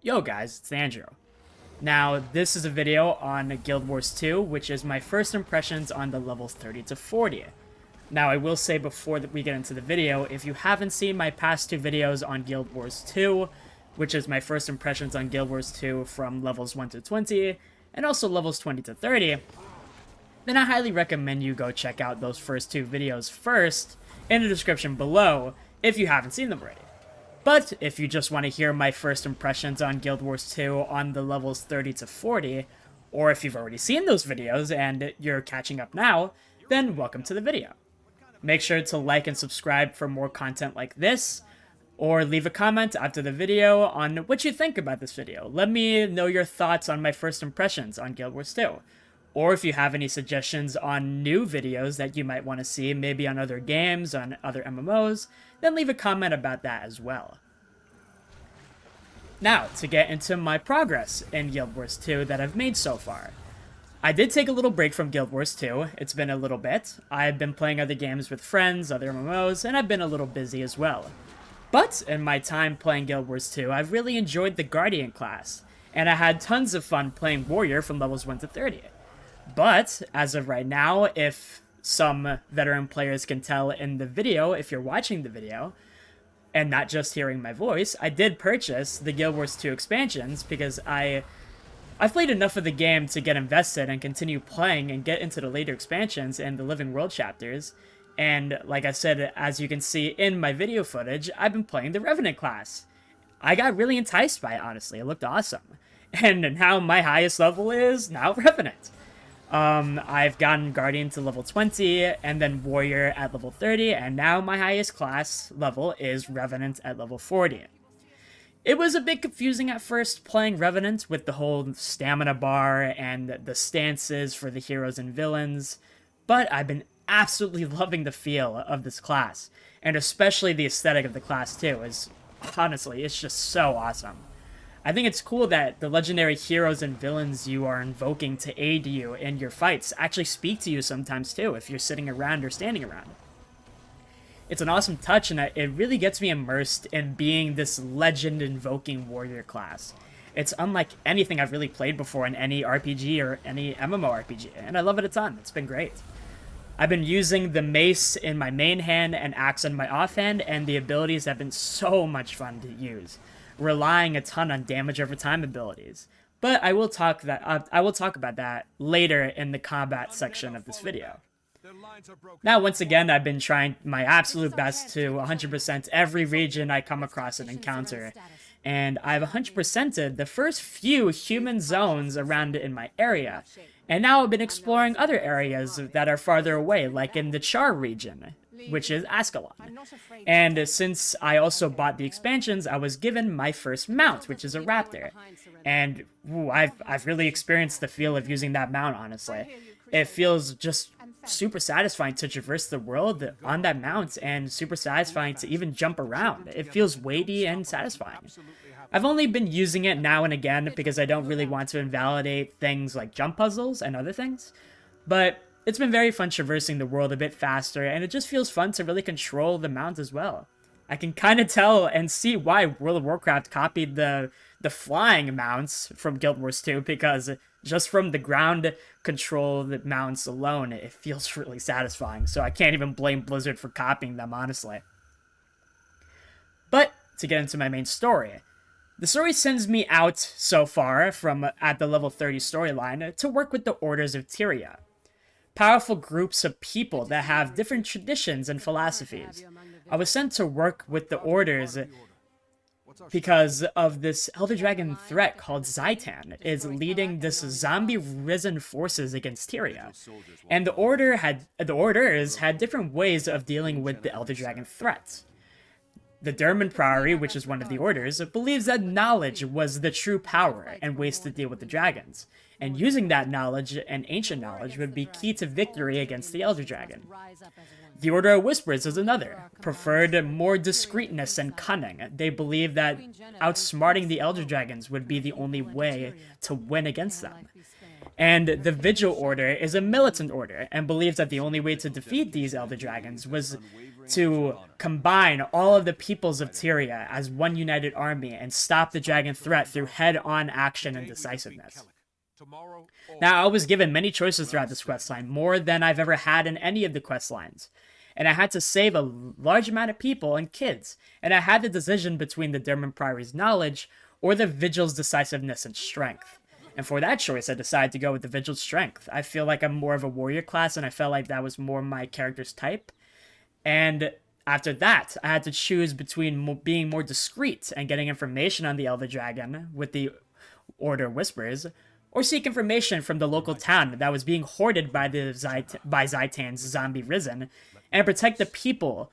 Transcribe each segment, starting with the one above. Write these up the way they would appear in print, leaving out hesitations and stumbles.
Yo guys, it's Andrew. Now, this is a video on Guild Wars 2, which is my first impressions on the levels 30 to 40. Now, I will say before that we get into the video, if you haven't seen my past two videos on Guild Wars 2, which is my first impressions on Guild Wars 2 from levels 1 to 20, and also levels 20 to 30, then I highly recommend you go check out those first two videos first in the description below if you haven't seen them already. But if you just want to hear my first impressions on Guild Wars 2 on the levels 30 to 40, or if you've already seen those videos and you're catching up now, then welcome to the video. Make sure to like and subscribe for more content like this, or leave a comment after the video on what you think about this video. Let me know your thoughts on my first impressions on Guild Wars 2. Or if you have any suggestions on new videos that you might want to see, maybe on other games, on other MMOs, then leave a comment about that as well. Now, to get into my progress in Guild Wars 2 that I've made so far. I did take a little break from Guild Wars 2, it's been a little bit. I've been playing other games with friends, other MMOs, and I've been a little busy as well. But in my time playing Guild Wars 2, I've really enjoyed the Guardian class, and I had tons of fun playing Warrior from levels 1 to 30. But, as of right now, if some veteran players can tell in the video, if you're watching the video, and not just hearing my voice, I did purchase the Guild Wars 2 expansions because I've played enough of the game to get invested and continue playing and get into the later expansions and the Living World chapters. And like I said, as you can see in my video footage, I've been playing the Revenant class. I got really enticed by it, honestly. It looked awesome. And now my highest level is now Revenant. I've gotten Guardian to level 20, and then Warrior at level 30, and now my highest class level is Revenant at level 40. It was a bit confusing at first playing Revenant with the whole stamina bar and the stances for the heroes and villains, but I've been absolutely loving the feel of this class, and especially the aesthetic of the class too, honestly, it's just so awesome. I think it's cool that the legendary heroes and villains you are invoking to aid you in your fights actually speak to you sometimes too, if you're sitting around or standing around. It's an awesome touch, and it really gets me immersed in being this legend-invoking warrior class. It's unlike anything I've really played before in any RPG or any MMORPG, and I love it a ton. It's been great. I've been using the mace in my main hand and axe in my offhand, and the abilities have been so much fun to use, relying a ton on damage over time abilities. But I will talk about that later in the combat section of this video. Now, once again, I've been trying my absolute best to 100% every region I come across and encounter, and I've 100%ed the first few human zones around in my area, and now I've been exploring other areas that are farther away, like in the Char region, which is Ascalon. And since I also bought the expansions, I was given my first mount, which is a raptor. And I've really experienced the feel of using that mount, honestly. It feels just super satisfying to traverse the world on that mount, and super satisfying to even jump around. It feels weighty and satisfying. I've only been using it now and again because I don't really want to invalidate things like jump puzzles and other things, but it's been very fun traversing the world a bit faster, and it just feels fun to really control the mount as well. I can kind of tell and see why World of Warcraft copied the flying mounts from Guild Wars 2, because just from the ground control the mounts alone, it feels really satisfying, so I can't even blame Blizzard for copying them, honestly. But, to get into my main story, the story sends me out so far from at the level 30 storyline to work with the Orders of Tyria. Powerful groups of people that have different traditions and philosophies. I was sent to work with the Orders because of this Elder Dragon threat called Zaitan is leading this zombie-risen forces against Tyria. And the Orders had different ways of dealing with the Elder Dragon threat. The Derman Priory, which is one of the Orders, believes that knowledge was the true power and ways to deal with the dragons, and using that knowledge and ancient knowledge would be key to victory against the Elder Dragon. The Order of Whispers is another, preferred more discreetness and cunning. They believe that outsmarting the Elder Dragons would be the only way to win against them. And the Vigil Order is a militant order, and believes that the only way to defeat these Elder Dragons was to combine all of the peoples of Tyria as one united army and stop the dragon threat through head-on action and decisiveness. Now, I was given many choices throughout this questline, more than I've ever had in any of the questlines, and I had to save a large amount of people and kids, and I had the decision between the Derman Priory's knowledge or the Vigil's decisiveness and strength. And for that choice, I decided to go with the Vigil's strength. I feel like I'm more of a warrior class, and I felt like that was more my character's type. And after that, I had to choose between being more discreet and getting information on the Elder Dragon with the Order Whispers, or seek information from the local town that was being hoarded by Zhaitan's zombie Risen, and protect the people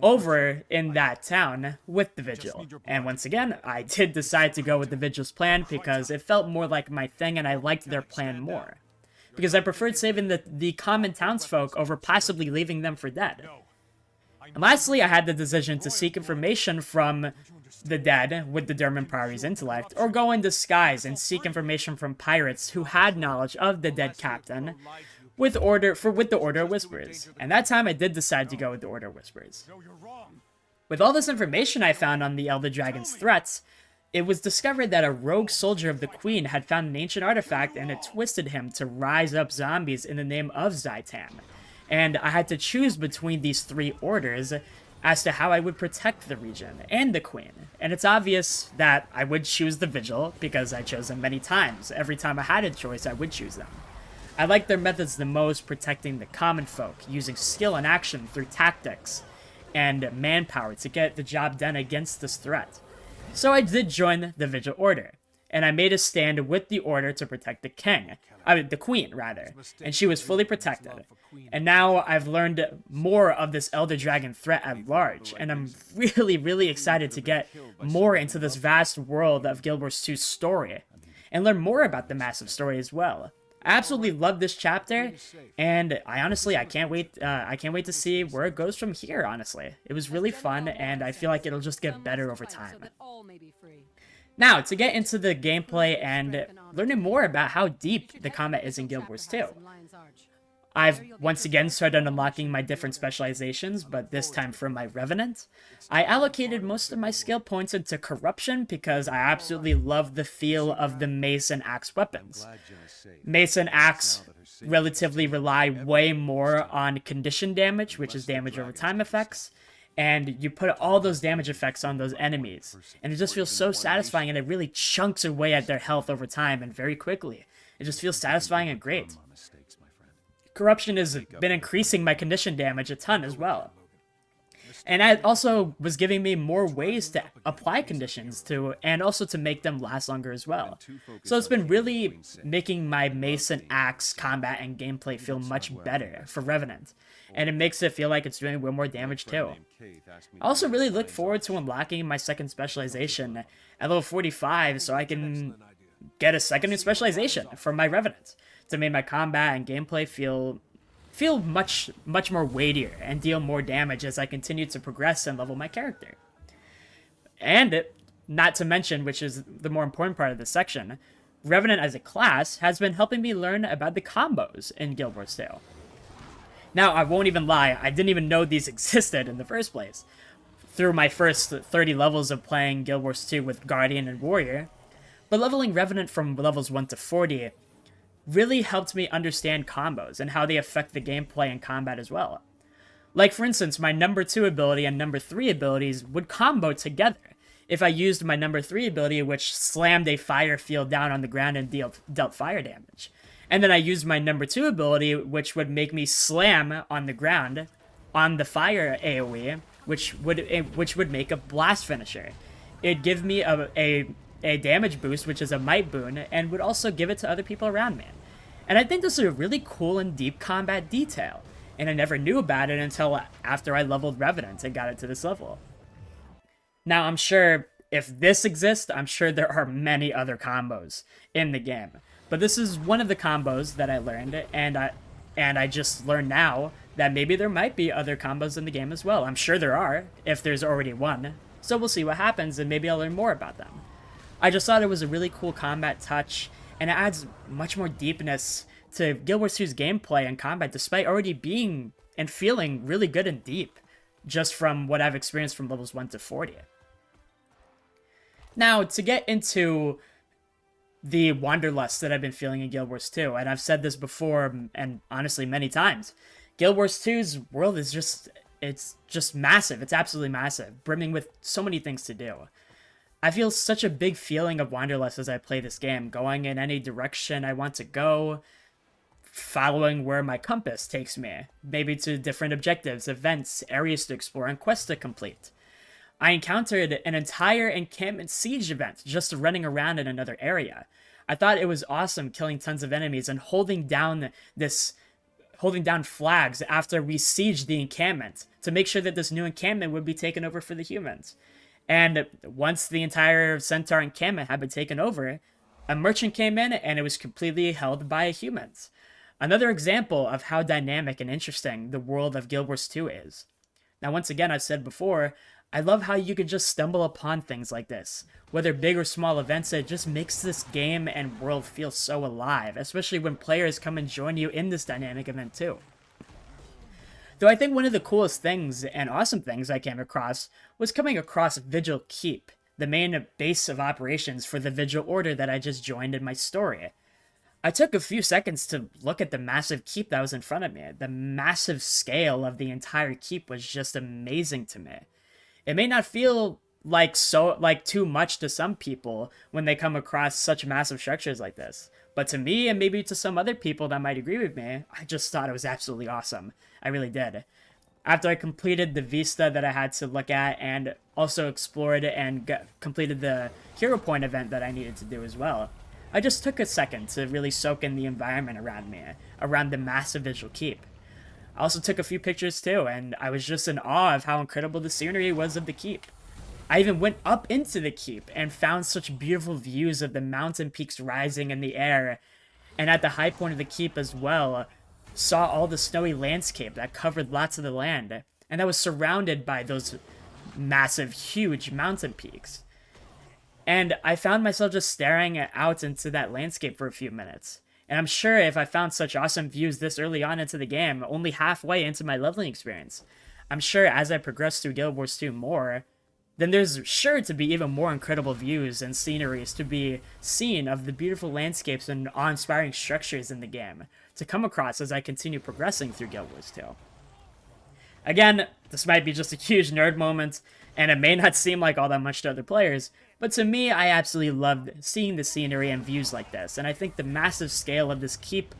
over in that town with the Vigil. And once again, I did decide to go with the Vigil's plan because it felt more like my thing and I liked their plan more. Because I preferred saving the common townsfolk over possibly leaving them for dead. And lastly, I had the decision to seek information from the dead with the Derman Priory's intellect, or go in disguise and seek information from pirates who had knowledge of the dead captain with the Order Whispers. And that time I did decide to go with the Order Whispers. With all this information I found on the Elder Dragon's threats, it was discovered that a rogue soldier of the Queen had found an ancient artifact and it twisted him to rise up zombies in the name of Zhaitan. And I had to choose between these three orders as to how I would protect the region and the Queen. And it's obvious that I would choose the Vigil because I chose them many times. Every time I had a choice, I would choose them. I like their methods the most, protecting the common folk, using skill and action through tactics and manpower to get the job done against this threat. So I did join the Vigil Order, and I made a stand with the Order to protect the Queen, rather, and she was fully protected. And now I've learned more of this Elder Dragon threat at large, and I'm really, really excited to get more into this vast world of Guild Wars 2's story, and learn more about the massive story as well. I absolutely love this chapter, and I can't wait to see where it goes from here, honestly. It was really fun, and I feel like it'll just get better over time. Now, to get into the gameplay and learning more about how deep the combat is in Guild Wars 2. I've once again started unlocking my different specializations, but this time for my Revenant. I allocated most of my skill points into Corruption because I absolutely love the feel of the Mace and Axe weapons. Mace and Axe relatively rely way more on condition damage, which is damage over time effects, and you put all those damage effects on those enemies, and it just feels so satisfying, and it really chunks away at their health over time and very quickly. It just feels satisfying and great. Corruption has been increasing my condition damage a ton as well. And it also was giving me more ways to apply conditions and also to make them last longer as well. So it's been really making my Mace and Axe combat and gameplay feel much better for Revenant. And it makes it feel like it's doing way more damage too. I also really look forward to unlocking my second specialization at level 45 so I can get a second specialization for my Revenant to make my combat and gameplay feel much more weightier and deal more damage as I continue to progress and level my character. And not to mention, which is the more important part of this section, Revenant as a class has been helping me learn about the combos in Guild Wars 2. Now, I won't even lie, I didn't even know these existed in the first place. Through my first 30 levels of playing Guild Wars 2 with Guardian and Warrior, but leveling Revenant from levels 1 to 40 really helped me understand combos and how they affect the gameplay and combat as well. Like, for instance, my number 2 ability and number 3 abilities would combo together if I used my number 3 ability, which slammed a fire field down on the ground and dealt fire damage. And then I used my number 2 ability, which would make me slam on the ground on the fire AoE, which would make a blast finisher. It'd give me a damage boost, which is a might boon, and would also give it to other people around me. And I think this is a really cool and deep combat detail, and I never knew about it until after I leveled Revenant and got it to this level. Now, I'm sure if this exists, I'm sure there are many other combos in the game. But this is one of the combos that I learned, and I just learned now that maybe there might be other combos in the game as well. I'm sure there are, if there's already one. So we'll see what happens, and maybe I'll learn more about them. I just thought it was a really cool combat touch, and it adds much more deepness to Guild Wars 2's gameplay and combat, despite already being and feeling really good and deep just from what I've experienced from levels 1 to 40. Now, to get into the Wanderlust that I've been feeling in Guild Wars 2, and I've said this before, and honestly many times, Guild Wars 2's world is it's just massive. It's absolutely massive, brimming with so many things to do. I feel such a big feeling of Wanderlust as I play this game, going in any direction I want to go, following where my compass takes me, maybe to different objectives, events, areas to explore, and quests to complete. I encountered an entire encampment siege event just running around in another area. I thought it was awesome killing tons of enemies and holding down flags after we sieged the encampment to make sure that this new encampment would be taken over for the humans. And once the entire Centaur encampment had been taken over, a merchant came in and it was completely held by humans. Another example of how dynamic and interesting the world of Guild Wars 2 is. Now, once again, I've said before, I love how you can just stumble upon things like this. Whether big or small events, it just makes this game and world feel so alive, especially when players come and join you in this dynamic event too. Though I think one of the coolest things and awesome things I came across was coming across Vigil Keep, the main base of operations for the Vigil Order that I just joined in my story. I took a few seconds to look at the massive keep that was in front of me. The massive scale of the entire keep was just amazing to me. It may not feel like too much to some people when they come across such massive structures like this, but to me and maybe to some other people that might agree with me, I just thought it was absolutely awesome. I really did. After I completed the vista that I had to look at and also explored and completed the hero point event that I needed to do as well, I just took a second to really soak in the environment around me, around the massive Vigil Keep. I also took a few pictures too, and I was just in awe of how incredible the scenery was of the keep. I even went up into the keep and found such beautiful views of the mountain peaks rising in the air, and at the high point of the keep as well, saw all the snowy landscape that covered lots of the land, and that was surrounded by those massive, huge mountain peaks. And I found myself just staring out into that landscape for a few minutes. And I'm sure if I found such awesome views this early on into the game, only halfway into my leveling experience, I'm sure as I progress through Guild Wars 2 more, then there's sure to be even more incredible views and sceneries to be seen of the beautiful landscapes and awe-inspiring structures in the game to come across as I continue progressing through Guild Wars 2. Again, this might be just a huge nerd moment, and it may not seem like all that much to other players, but to me, I absolutely loved seeing the scenery and views like this, and I think the massive scale of this keep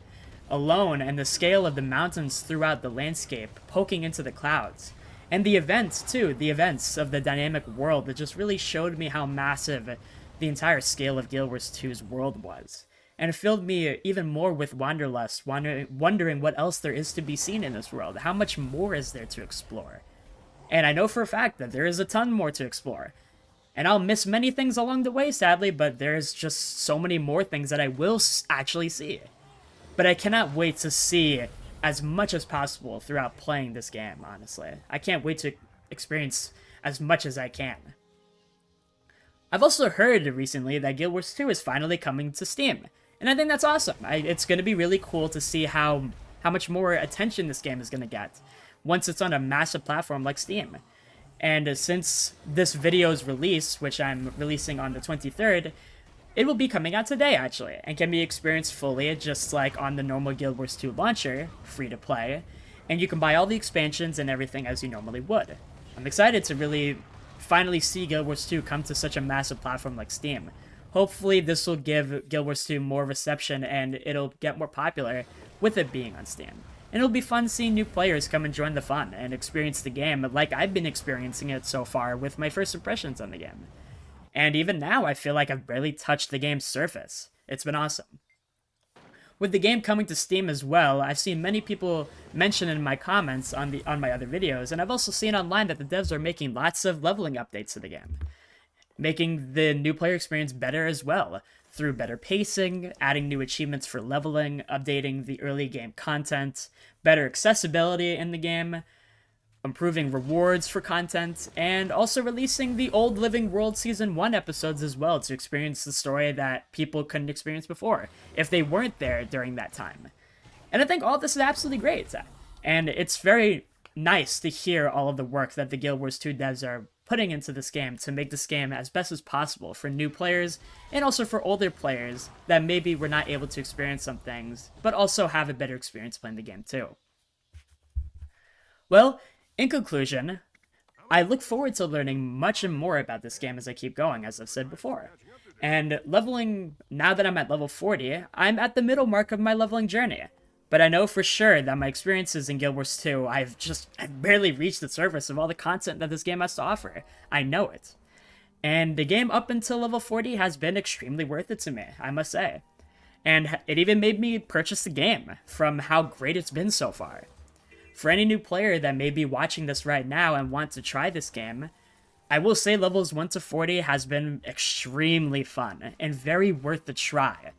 alone and the scale of the mountains throughout the landscape poking into the clouds, and the events too, the events of the dynamic world that just really showed me how massive the entire scale of Guild Wars 2's world was. And it filled me even more with wanderlust, wondering what else there is to be seen in this world, how much more is there to explore. And I know for a fact that there is a ton more to explore. And I'll miss many things along the way, sadly, but there's just so many more things that I will actually see. But I cannot wait to see as much as possible throughout playing this game, honestly. I can't wait to experience as much as I can. I've also heard recently that Guild Wars 2 is finally coming to Steam, and I think that's awesome. It's going to be really cool to see how much more attention this game is going to get once it's on a massive platform like Steam. And since this video's release, which I'm releasing on the 23rd, it will be coming out today, actually, and can be experienced fully, just like on the normal Guild Wars 2 launcher, free to play, and you can buy all the expansions and everything as you normally would. I'm excited to really finally see Guild Wars 2 come to such a massive platform like Steam. Hopefully this will give Guild Wars 2 more reception and it'll get more popular with it being on Steam. And it'll be fun seeing new players come and join the fun and experience the game like I've been experiencing it so far with my first impressions on the game. And even now, I feel like I've barely touched the game's surface. It's been awesome. With the game coming to Steam as well, I've seen many people mention in my comments on my other videos, and I've also seen online that the devs are making lots of leveling updates to the game, making the new player experience better as well, through better pacing, adding new achievements for leveling, updating the early game content, better accessibility in the game, improving rewards for content, and also releasing the Old Living World Season 1 episodes as well to experience the story that people couldn't experience before, if they weren't there during that time. And I think all this is absolutely great, and it's very nice to hear all of the work that the Guild Wars 2 devs are putting into this game to make this game as best as possible for new players and also for older players that maybe were not able to experience some things, but also have a better experience playing the game too. Well, in conclusion, I look forward to learning much and more about this game as I keep going, as I've said before. And leveling, now that I'm at level 40, I'm at the middle mark of my leveling journey. But I know for sure that my experiences in Guild Wars 2, I've barely reached the surface of all the content that this game has to offer. I know it. And the game up until level 40 has been extremely worth it to me, I must say. And it even made me purchase the game from how great it's been so far. For any new player that may be watching this right now and want to try this game, I will say levels 1 to 40 has been extremely fun and very worth the try.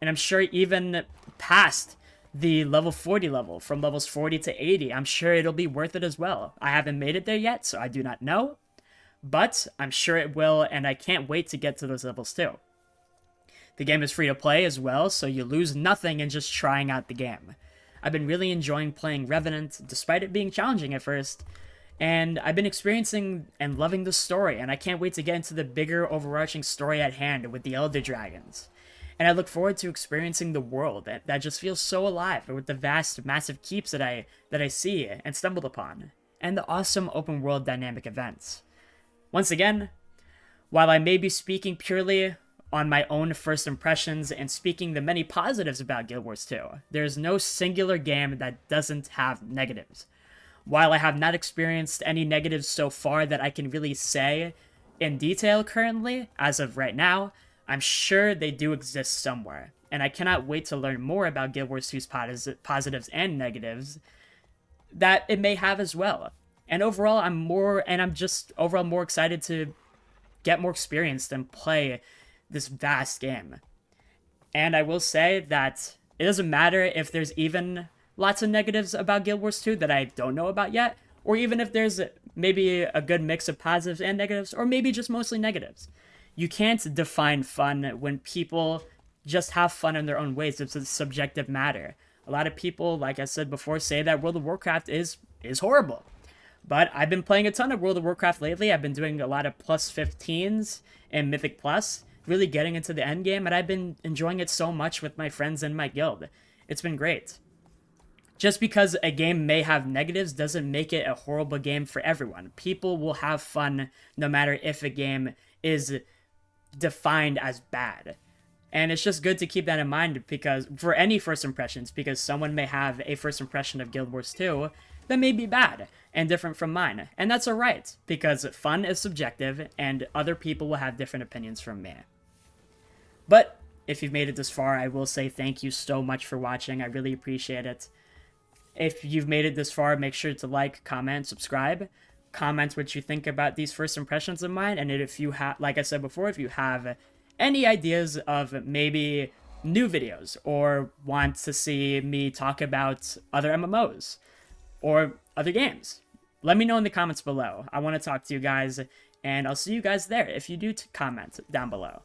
And I'm sure even past the level 40 level, from levels 40 to 80, I'm sure it'll be worth it as well. I haven't made it there yet, so I do not know, but I'm sure it will, and I can't wait to get to those levels too. The game is free to play as well, so you lose nothing in just trying out the game. I've been really enjoying playing Revenant, despite it being challenging at first, and I've been experiencing and loving the story, and I can't wait to get into the bigger overarching story at hand with the Elder Dragons. And I look forward to experiencing the world that just feels so alive with the vast, massive keeps that I see and stumbled upon, and the awesome open world dynamic events. Once again, while I may be speaking purely on my own first impressions and speaking the many positives about Guild Wars 2, there's no singular game that doesn't have negatives. While I have not experienced any negatives so far that I can really say in detail currently, as of right now, I'm sure they do exist somewhere, and I cannot wait to learn more about Guild Wars 2's positives and negatives that it may have as well. And overall, I'm more excited to get more experience and play this vast game. And I will say that it doesn't matter if there's even lots of negatives about Guild Wars 2 that I don't know about yet, or even if there's maybe a good mix of positives and negatives, or maybe just mostly negatives. You can't define fun when people just have fun in their own ways. It's a subjective matter. A lot of people, like I said before, say that World of Warcraft is horrible. But I've been playing a ton of World of Warcraft lately. I've been doing a lot of plus 15s and Mythic Plus, really getting into the endgame, and I've been enjoying it so much with my friends in my guild. It's been great. Just because a game may have negatives doesn't make it a horrible game for everyone. People will have fun no matter if a game is defined as bad. And it's just good to keep that in mind because for any first impressions, because someone may have a first impression of Guild Wars 2 that may be bad and different from mine. And that's alright, because fun is subjective and other people will have different opinions from me. But if you've made it this far, I will say thank you so much for watching. I really appreciate it. If you've made it this far, make sure to like, comment, subscribe. Comment what you think about these first impressions of mine, and if you have, like I said before, if you have any ideas of maybe new videos or want to see me talk about other MMOs or other games, let me know in the comments below. I want to talk to you guys, and I'll see you guys there if you do comment down below.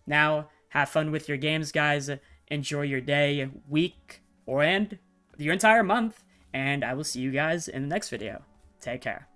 Now, have fun with your games, guys. Enjoy your day, week, and your entire month, and I will see you guys in the next video. Take care.